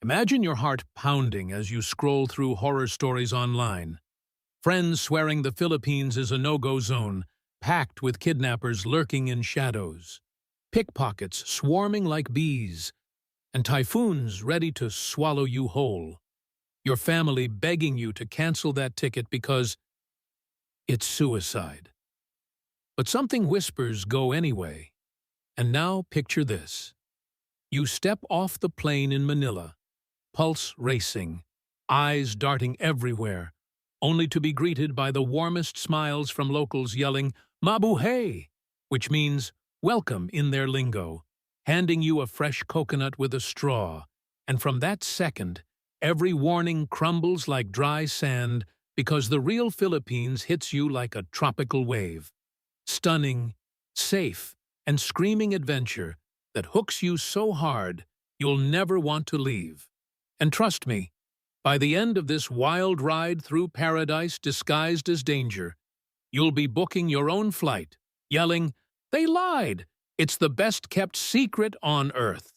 Imagine your heart pounding as you scroll through horror stories online. Friends swearing the Philippines is a no-go zone, packed with kidnappers lurking in shadows. Pickpockets swarming like bees, and typhoons ready to swallow you whole. Your family begging you to cancel that ticket because it's suicide. But something whispers go anyway. And now picture this. You step off the plane in Manila, pulse racing, eyes darting everywhere, only to be greeted by the warmest smiles from locals yelling, "Mabuhay!" which means welcome in their lingo, handing you a fresh coconut with a straw. And from that second, every warning crumbles like dry sand because the real Philippines hits you like a tropical wave. Stunning, safe, and screaming adventure that hooks you so hard you'll never want to leave. And trust me, by the end of this wild ride through paradise disguised as danger, you'll be booking your own flight, yelling, "They lied! It's the best-kept secret on Earth."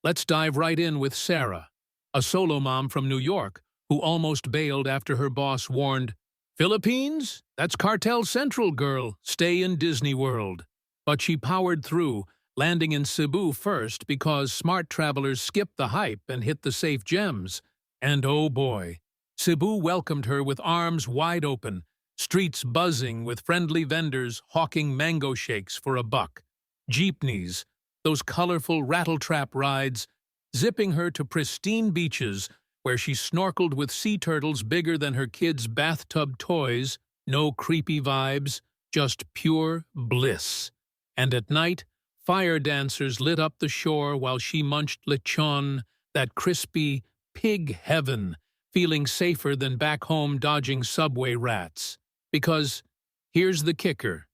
Let's dive right in with Sarah, a solo mom from New York who almost bailed after her boss warned, "Philippines? That's Cartel Central, girl. Stay in Disney World." But she powered through, landing in Cebu first because smart travelers skipped the hype and hit the safe gems. And oh boy, Cebu welcomed her with arms wide open, streets buzzing with friendly vendors hawking mango shakes for $1, jeepneys, those colorful rattletrap rides, zipping her to pristine beaches where she snorkeled with sea turtles bigger than her kids' bathtub toys, no creepy vibes, just pure bliss. And at night, fire dancers lit up the shore while she munched lechon, that crispy pig heaven, feeling safer than back home dodging subway rats. Because, here's the kicker,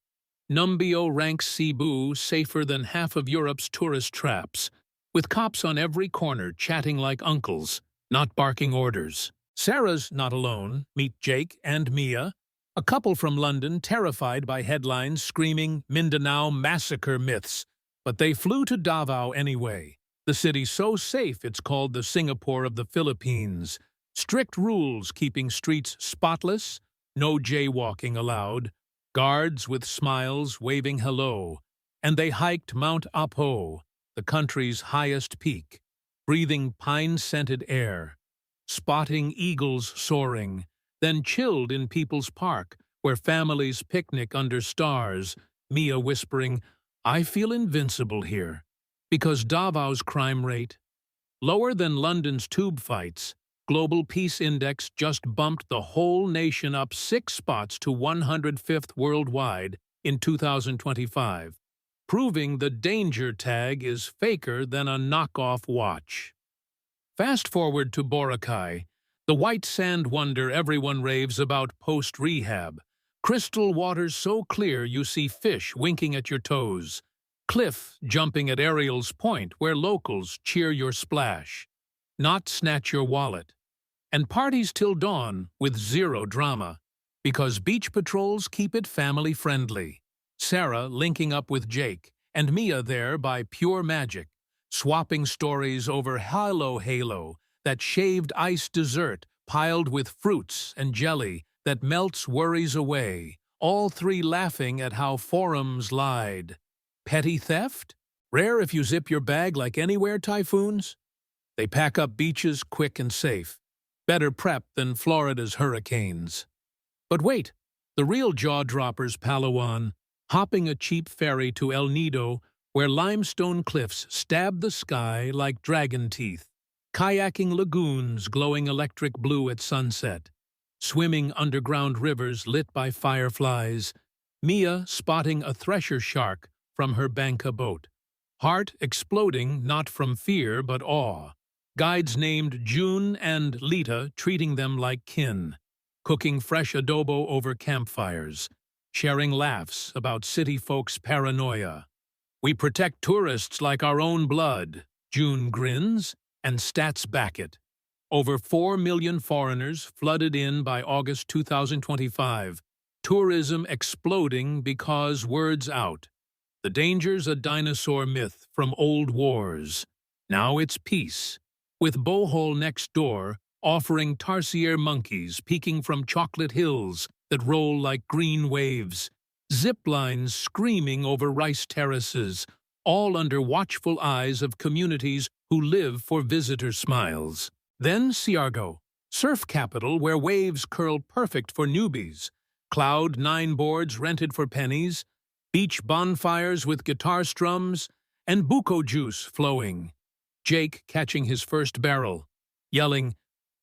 Numbeo ranks Cebu safer than half of Europe's tourist traps, with cops on every corner chatting like uncles, not barking orders. Sarah's not alone. Meet Jake and Mia, a couple from London terrified by headlines screaming Mindanao massacre myths, but they flew to Davao anyway. The city so safe it's called the Singapore of the Philippines. Strict rules keeping streets spotless, no jaywalking allowed, guards with smiles waving hello, and they hiked Mount Apo, the country's highest peak, breathing pine-scented air, spotting eagles soaring, then chilled in People's Park, where families picnic under stars, Mia whispering, "I feel invincible here," because Davao's crime rate, lower than London's tube fights, Global Peace Index just bumped the whole nation up 6 spots to 105th worldwide in 2025, proving the danger tag is faker than a knockoff watch. Fast forward to Boracay, the white sand wonder everyone raves about post-rehab. Crystal waters so clear you see fish winking at your toes. Cliff jumping at Ariel's Point where locals cheer your splash, not snatch your wallet. And parties till dawn with zero drama, because beach patrols keep it family-friendly. Sarah linking up with Jake, and Mia there by pure magic, swapping stories over Halo, that shaved ice dessert piled with fruits and jelly that melts worries away, all three laughing at how forums lied. Petty theft? Rare if you zip your bag like anywhere typhoons? They pack up beaches quick and safe, better prep than Florida's hurricanes. But wait, the real jaw-dropper's Palawan, hopping a cheap ferry to El Nido where limestone cliffs stab the sky like dragon teeth, kayaking lagoons glowing electric blue at sunset, swimming underground rivers lit by fireflies, Mia spotting a thresher shark from her banca boat, heart exploding not from fear but awe, guides named June and Lita treating them like kin, cooking fresh adobo over campfires, sharing laughs about city folks' paranoia. "We protect tourists like our own blood," June grins, and stats back it. Over 4 million foreigners flooded in by August 2025, tourism exploding because word's out. The danger's a dinosaur myth from old wars. Now it's peace, with Bohol next door offering tarsier monkeys peeking from chocolate hills that roll like green waves, zip lines screaming over rice terraces, all under watchful eyes of communities who live for visitor smiles. Then Siargao, surf capital where waves curl perfect for newbies, cloud nine boards rented for pennies, beach bonfires with guitar strums, and buko juice flowing. Jake catching his first barrel, yelling,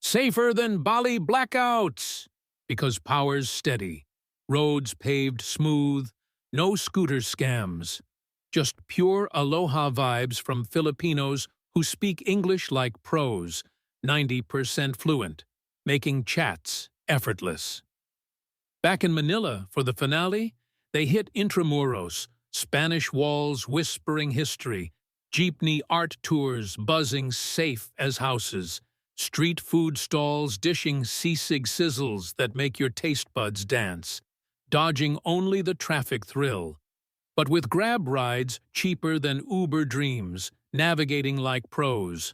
"Safer than Bali blackouts!" Because power's steady, roads paved smooth, no scooter scams, just pure aloha vibes from Filipinos who speak English like pros, 90% fluent, making chats effortless. Back in Manila for the finale, they hit Intramuros, Spanish walls whispering history, jeepney art tours buzzing safe as houses, street food stalls dishing sisig sizzles that make your taste buds dance, dodging only the traffic thrill, but with grab rides cheaper than Uber dreams, navigating like pros.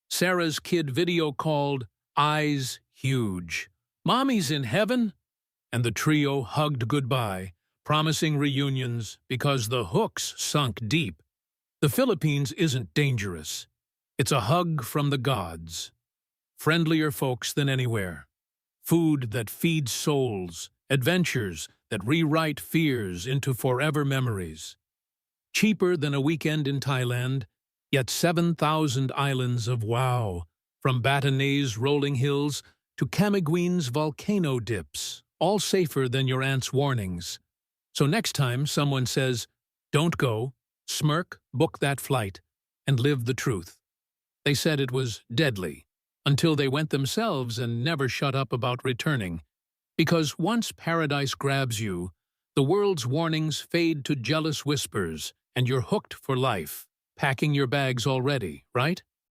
Sarah's kid video called Eyes Huge. "Mommy's in heaven?" And the trio hugged goodbye, promising reunions because the hooks sunk deep. The Philippines isn't dangerous. It's a hug from the gods. Friendlier folks than anywhere. Food that feeds souls, adventures that rewrite fears into forever memories. Cheaper than a weekend in Thailand, yet 7,000 islands of wow, from Batanes rolling hills to Camiguin's volcano dips, all safer than your aunt's warnings. So next time someone says, "Don't go," smirk, book that flight, and live the truth. They said it was deadly, until they went themselves and never shut up about returning. Because once paradise grabs you, the world's warnings fade to jealous whispers, and you're hooked for life, packing your bags already, right?